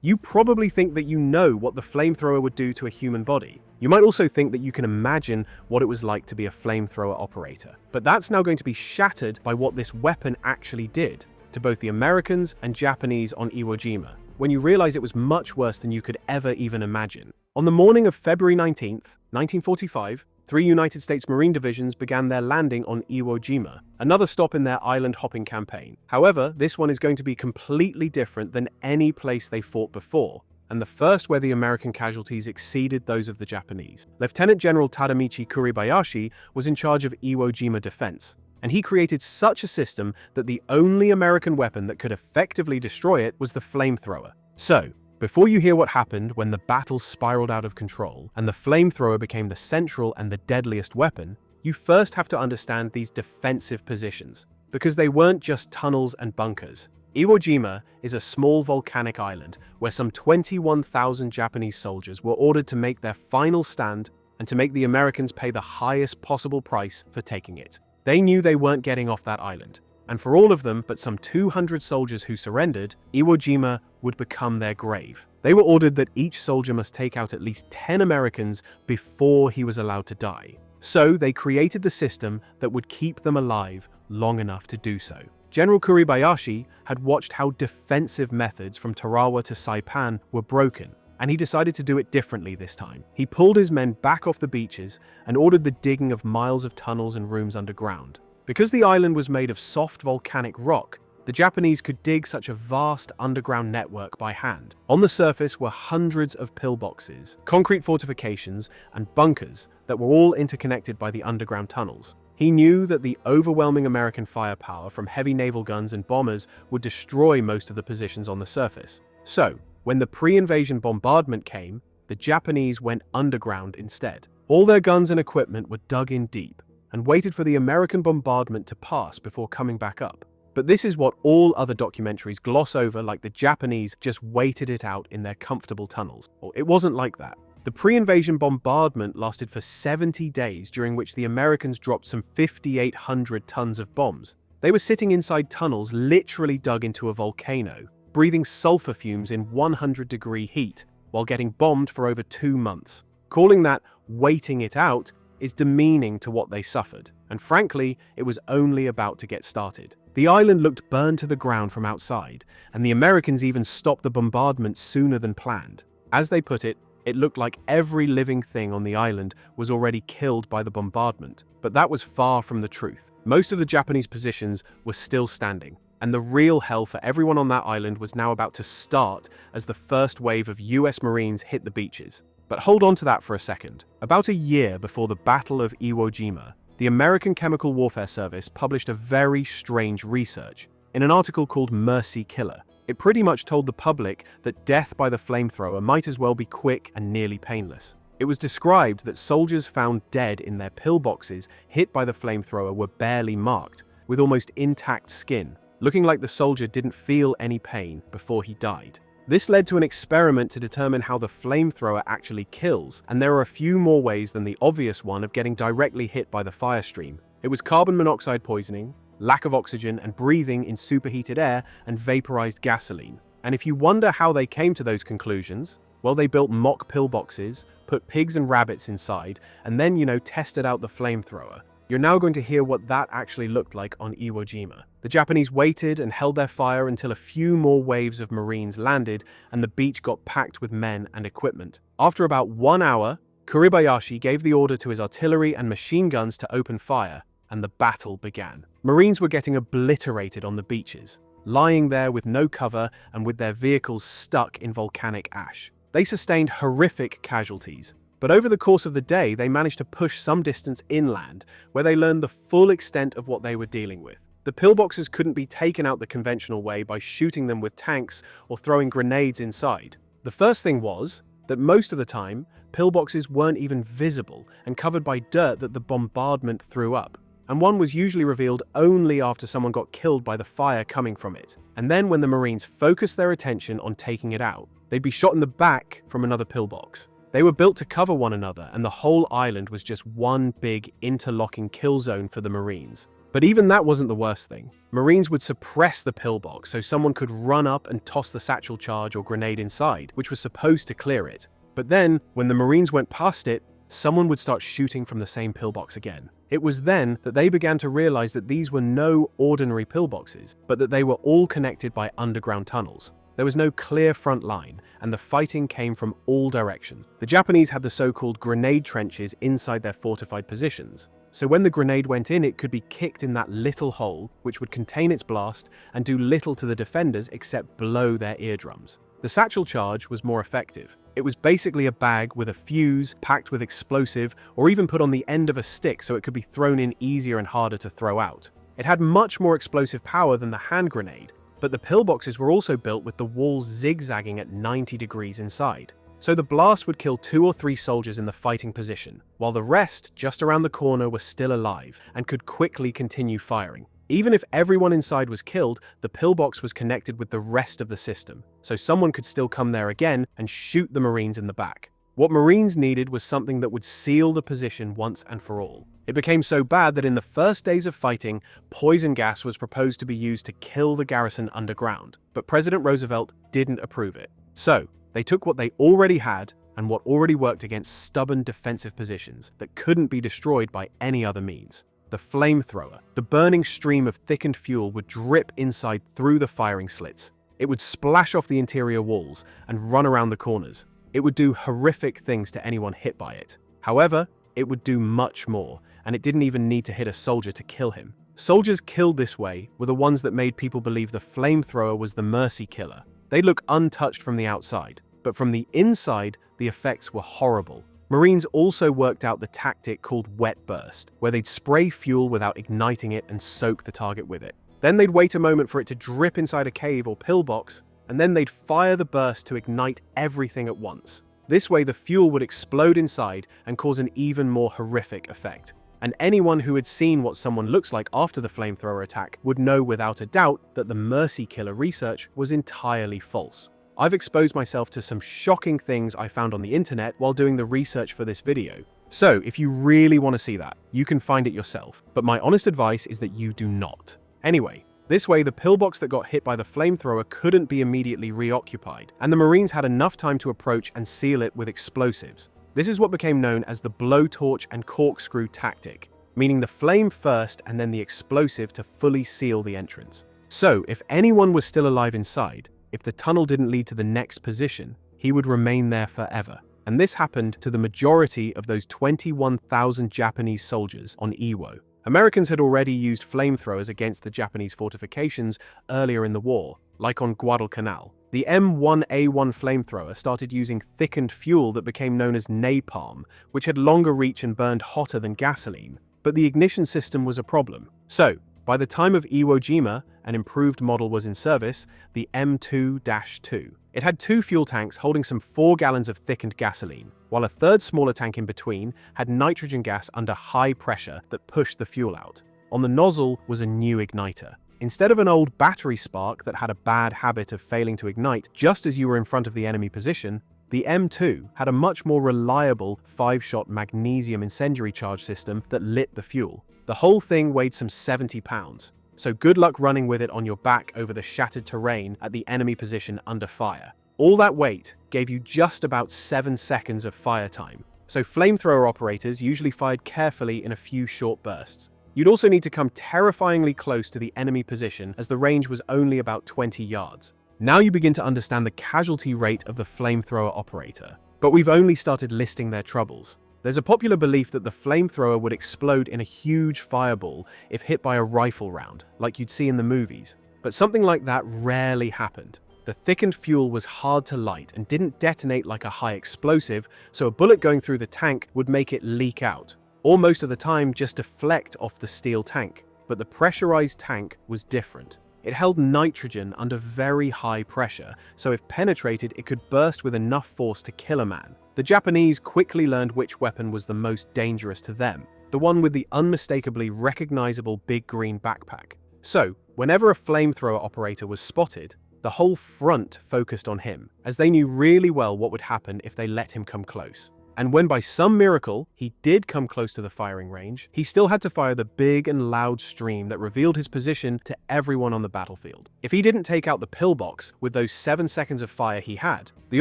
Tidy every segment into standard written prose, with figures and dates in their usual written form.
You probably think that you know what the flamethrower would do to a human body. You might also think that you can imagine what it was like to be a flamethrower operator. But that's now going to be shattered by what this weapon actually did to both the Americans and Japanese on Iwo Jima, when you realize it was much worse than you could ever even imagine. On the morning of February 19th, 1945, 3 United States Marine divisions began their landing on Iwo Jima, another stop in their island-hopping campaign. However, this one is going to be completely different than any place they fought before, and the first where the American casualties exceeded those of the Japanese. Lieutenant General Tadamichi Kuribayashi was in charge of Iwo Jima defense, and he created such a system that the only American weapon that could effectively destroy it was the flamethrower. So, before you hear what happened when the battle spiraled out of control and the flamethrower became the central and the deadliest weapon, you first have to understand these defensive positions, because they weren't just tunnels and bunkers. Iwo Jima is a small volcanic island where some 21,000 Japanese soldiers were ordered to make their final stand and to make the Americans pay the highest possible price for taking it. They knew they weren't getting off that island, and for all of them but some 200 soldiers who surrendered, Iwo Jima would become their grave. They were ordered that each soldier must take out at least 10 Americans before he was allowed to die. So they created the system that would keep them alive long enough to do so. General Kuribayashi had watched how defensive methods from Tarawa to Saipan were broken, and he decided to do it differently this time. He pulled his men back off the beaches and ordered the digging of miles of tunnels and rooms underground. Because the island was made of soft volcanic rock, the Japanese could dig such a vast underground network by hand. On the surface were hundreds of pillboxes, concrete fortifications, and bunkers that were all interconnected by the underground tunnels. He knew that the overwhelming American firepower from heavy naval guns and bombers would destroy most of the positions on the surface. So, when the pre-invasion bombardment came, the Japanese went underground instead. All their guns and equipment were dug in deep and waited for the American bombardment to pass before coming back up. But this is what all other documentaries gloss over, like the Japanese just waited it out in their comfortable tunnels. Well, it wasn't like that. The pre-invasion bombardment lasted for 70 days, during which the Americans dropped some 5,800 tons of bombs. They were sitting inside tunnels literally dug into a volcano, breathing sulfur fumes in 100-degree heat, while getting bombed for over 2 months. Calling that waiting it out is demeaning to what they suffered, and frankly, it was only about to get started. The island looked burned to the ground from outside, and the Americans even stopped the bombardment sooner than planned. As they put it, it looked like every living thing on the island was already killed by the bombardment, but that was far from the truth. Most of the Japanese positions were still standing, and the real hell for everyone on that island was now about to start as the first wave of US Marines hit the beaches. But hold on to that for a second. About a year before the Battle of Iwo Jima, the American Chemical Warfare Service published a very strange research in an article called Mercy Killer. It pretty much told the public that death by the flamethrower might as well be quick and nearly painless. It was described that soldiers found dead in their pillboxes hit by the flamethrower were barely marked, with almost intact skin, looking like the soldier didn't feel any pain before he died. This led to an experiment to determine how the flamethrower actually kills, and there are a few more ways than the obvious one of getting directly hit by the fire stream. It was carbon monoxide poisoning, lack of oxygen, and breathing in superheated air and vaporized gasoline. And if you wonder how they came to those conclusions, well, they built mock pillboxes, put pigs and rabbits inside, and then, tested out the flamethrower. You're now going to hear what that actually looked like on Iwo Jima. The Japanese waited and held their fire until a few more waves of Marines landed and the beach got packed with men and equipment. After about 1 hour, Kuribayashi gave the order to his artillery and machine guns to open fire, and the battle began. Marines were getting obliterated on the beaches, lying there with no cover and with their vehicles stuck in volcanic ash. They sustained horrific casualties. But over the course of the day, they managed to push some distance inland, where they learned the full extent of what they were dealing with. The pillboxes couldn't be taken out the conventional way by shooting them with tanks or throwing grenades inside. The first thing was that most of the time, pillboxes weren't even visible and covered by dirt that the bombardment threw up. And one was usually revealed only after someone got killed by the fire coming from it. And then when the Marines focused their attention on taking it out, they'd be shot in the back from another pillbox. They were built to cover one another, and the whole island was just one big interlocking kill zone for the Marines. But even that wasn't the worst thing. Marines would suppress the pillbox so someone could run up and toss the satchel charge or grenade inside, which was supposed to clear it. But then, when the Marines went past it, someone would start shooting from the same pillbox again. It was then that they began to realize that these were no ordinary pillboxes, but that they were all connected by underground tunnels. There was no clear front line, and the fighting came from all directions. The Japanese had the so-called grenade trenches inside their fortified positions. So when the grenade went in, it could be kicked in that little hole, which would contain its blast and do little to the defenders except blow their eardrums. The satchel charge was more effective. It was basically a bag with a fuse, packed with explosive, or even put on the end of a stick so it could be thrown in easier and harder to throw out. It had much more explosive power than the hand grenade, but the pillboxes were also built with the walls zigzagging at 90 degrees inside. So the blast would kill 2 or 3 soldiers in the fighting position, while the rest, just around the corner, were still alive and could quickly continue firing. Even if everyone inside was killed, the pillbox was connected with the rest of the system, so someone could still come there again and shoot the Marines in the back. What Marines needed was something that would seal the position once and for all. It became so bad that in the first days of fighting, poison gas was proposed to be used to kill the garrison underground, but President Roosevelt didn't approve it. So, they took what they already had and what already worked against stubborn defensive positions that couldn't be destroyed by any other means. The flamethrower, the burning stream of thickened fuel, would drip inside through the firing slits. It would splash off the interior walls and run around the corners. It would do horrific things to anyone hit by it. However, it would do much more, and it didn't even need to hit a soldier to kill him. Soldiers killed this way were the ones that made people believe the flamethrower was the mercy killer. They look untouched from the outside, but from the inside, the effects were horrible. Marines also worked out the tactic called wet burst, where they'd spray fuel without igniting it and soak the target with it. Then they'd wait a moment for it to drip inside a cave or pillbox, and then they'd fire the burst to ignite everything at once. This way, the fuel would explode inside and cause an even more horrific effect. And anyone who had seen what someone looks like after the flamethrower attack would know without a doubt that the mercy killer research was entirely false. I've exposed myself to some shocking things I found on the internet while doing the research for this video. So, if you really want to see that, you can find it yourself. But my honest advice is that you do not. Anyway, this way the pillbox that got hit by the flamethrower couldn't be immediately reoccupied, and the Marines had enough time to approach and seal it with explosives. This is what became known as the blowtorch and corkscrew tactic, meaning the flame first and then the explosive to fully seal the entrance. So, if anyone was still alive inside, if the tunnel didn't lead to the next position, he would remain there forever. And this happened to the majority of those 21,000 Japanese soldiers on Iwo. Americans had already used flamethrowers against the Japanese fortifications earlier in the war, like on Guadalcanal. The M1A1 flamethrower started using thickened fuel that became known as napalm, which had longer reach and burned hotter than gasoline. But the ignition system was a problem. So, by the time of Iwo Jima, an improved model was in service, the M2-2. It had 2 fuel tanks holding some 4 gallons of thickened gasoline, while a third smaller tank in between had nitrogen gas under high pressure that pushed the fuel out. On the nozzle was a new igniter. Instead of an old battery spark that had a bad habit of failing to ignite just as you were in front of the enemy position, the M2 had a much more reliable 5-shot magnesium incendiary charge system that lit the fuel. The whole thing weighed some 70 pounds, so good luck running with it on your back over the shattered terrain at the enemy position under fire. All that weight gave you just about 7 seconds of fire time, so flamethrower operators usually fired carefully in a few short bursts. You'd also need to come terrifyingly close to the enemy position as the range was only about 20 yards. Now you begin to understand the casualty rate of the flamethrower operator, but we've only started listing their troubles. There's a popular belief that the flamethrower would explode in a huge fireball if hit by a rifle round, like you'd see in the movies. But something like that rarely happened. The thickened fuel was hard to light and didn't detonate like a high explosive, so a bullet going through the tank would make it leak out, or most of the time just deflect off the steel tank. But the pressurized tank was different. It held nitrogen under very high pressure, so if penetrated, it could burst with enough force to kill a man. The Japanese quickly learned which weapon was the most dangerous to them, the one with the unmistakably recognizable big green backpack. So, whenever a flamethrower operator was spotted, the whole front focused on him, as they knew really well what would happen if they let him come close. And when by some miracle he did come close to the firing range, he still had to fire the big and loud stream that revealed his position to everyone on the battlefield. If he didn't take out the pillbox with those 7 seconds of fire he had, the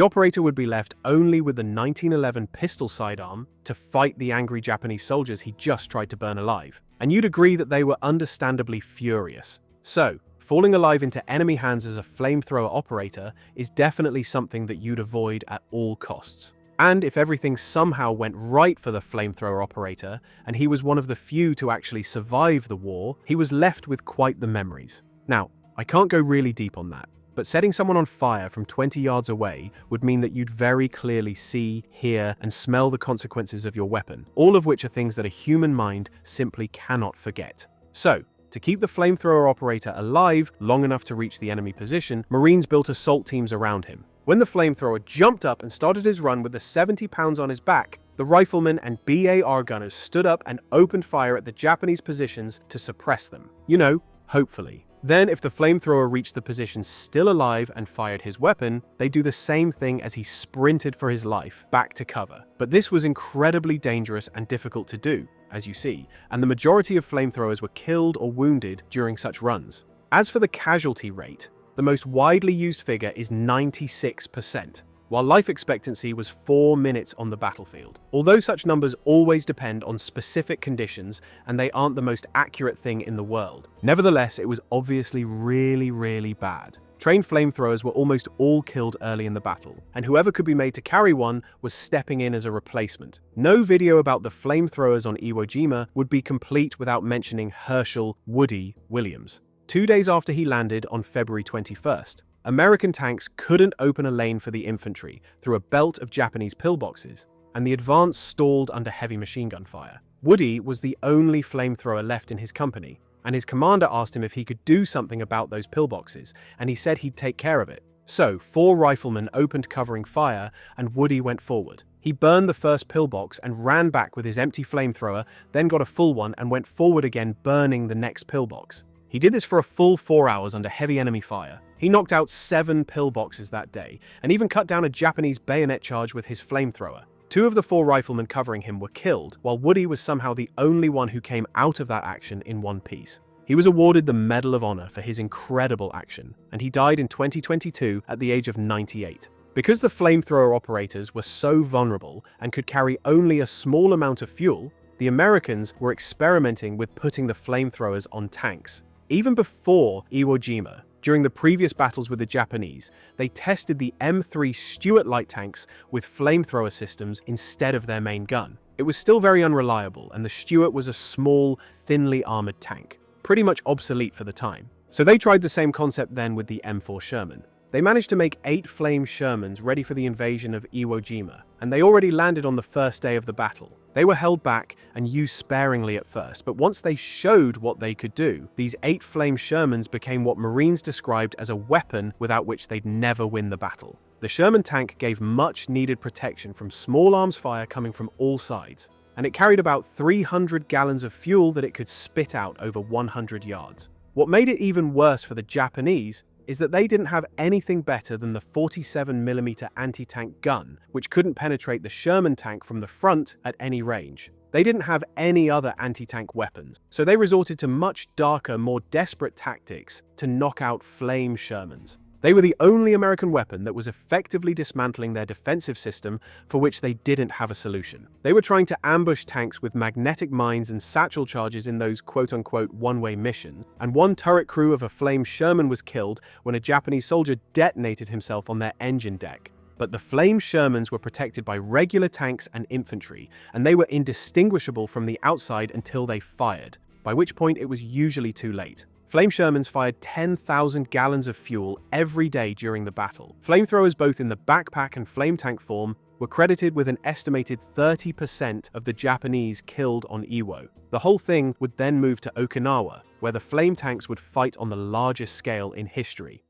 operator would be left only with the 1911 pistol sidearm to fight the angry Japanese soldiers he just tried to burn alive. And you'd agree that they were understandably furious. So, falling alive into enemy hands as a flamethrower operator is definitely something that you'd avoid at all costs. And if everything somehow went right for the flamethrower operator, and he was one of the few to actually survive the war, he was left with quite the memories. Now, I can't go really deep on that, but setting someone on fire from 20 yards away would mean that you'd very clearly see, hear, and smell the consequences of your weapon, all of which are things that a human mind simply cannot forget. So, to keep the flamethrower operator alive long enough to reach the enemy position, Marines built assault teams around him. When the flamethrower jumped up and started his run with the 70 pounds on his back, the riflemen and BAR gunners stood up and opened fire at the Japanese positions to suppress them. You know, hopefully. Then, if the flamethrower reached the position still alive and fired his weapon, they'd do the same thing as he sprinted for his life, back to cover. But this was incredibly dangerous and difficult to do, as you see, and the majority of flamethrowers were killed or wounded during such runs. As for the casualty rate, the most widely used figure is 96%, while life expectancy was 4 minutes on the battlefield. Although such numbers always depend on specific conditions and they aren't the most accurate thing in the world, nevertheless it was obviously really bad. Trained flamethrowers were almost all killed early in the battle, and whoever could be made to carry one was stepping in as a replacement. No video about the flamethrowers on Iwo Jima would be complete without mentioning Herschel Woody Williams. 2 days after he landed on February 21st, American tanks couldn't open a lane for the infantry through a belt of Japanese pillboxes, and the advance stalled under heavy machine gun fire. Woody was the only flamethrower left in his company, and his commander asked him if he could do something about those pillboxes, and he said he'd take care of it. So, 4 riflemen opened covering fire, and Woody went forward. He burned the first pillbox and ran back with his empty flamethrower, then got a full one and went forward again, burning the next pillbox. He did this for a full 4 hours under heavy enemy fire. He knocked out 7 pillboxes that day, and even cut down a Japanese bayonet charge with his flamethrower. 2 of the 4 riflemen covering him were killed, while Woody was somehow the only one who came out of that action in one piece. He was awarded the Medal of Honor for his incredible action, and he died in 2022 at the age of 98. Because the flamethrower operators were so vulnerable and could carry only a small amount of fuel, the Americans were experimenting with putting the flamethrowers on tanks. Even before Iwo Jima, during the previous battles with the Japanese, they tested the M3 Stuart light tanks with flamethrower systems instead of their main gun. It was still very unreliable, and the Stuart was a small, thinly armored tank, pretty much obsolete for the time. So they tried the same concept then with the M4 Sherman. They managed to make 8 Flame Shermans ready for the invasion of Iwo Jima, and they already landed on the first day of the battle. They were held back and used sparingly at first, but once they showed what they could do, these 8 Flame Shermans became what Marines described as a weapon without which they'd never win the battle. The Sherman tank gave much needed protection from small arms fire coming from all sides, and it carried about 300 gallons of fuel that it could spit out over 100 yards. What made it even worse for the Japanese is that they didn't have anything better than the 47mm anti-tank gun, which couldn't penetrate the Sherman tank from the front at any range. They didn't have any other anti-tank weapons, so they resorted to much darker, more desperate tactics to knock out Flame Shermans. They were the only American weapon that was effectively dismantling their defensive system for which they didn't have a solution. They were trying to ambush tanks with magnetic mines and satchel charges in those quote-unquote one-way missions, and one turret crew of a Flame Sherman was killed when a Japanese soldier detonated himself on their engine deck. But the Flame Shermans were protected by regular tanks and infantry, and they were indistinguishable from the outside until they fired, by which point it was usually too late. Flame Shermans fired 10,000 gallons of fuel every day during the battle. Flamethrowers both in the backpack and flame tank form were credited with an estimated 30% of the Japanese killed on Iwo. The whole thing would then move to Okinawa, where the flame tanks would fight on the largest scale in history.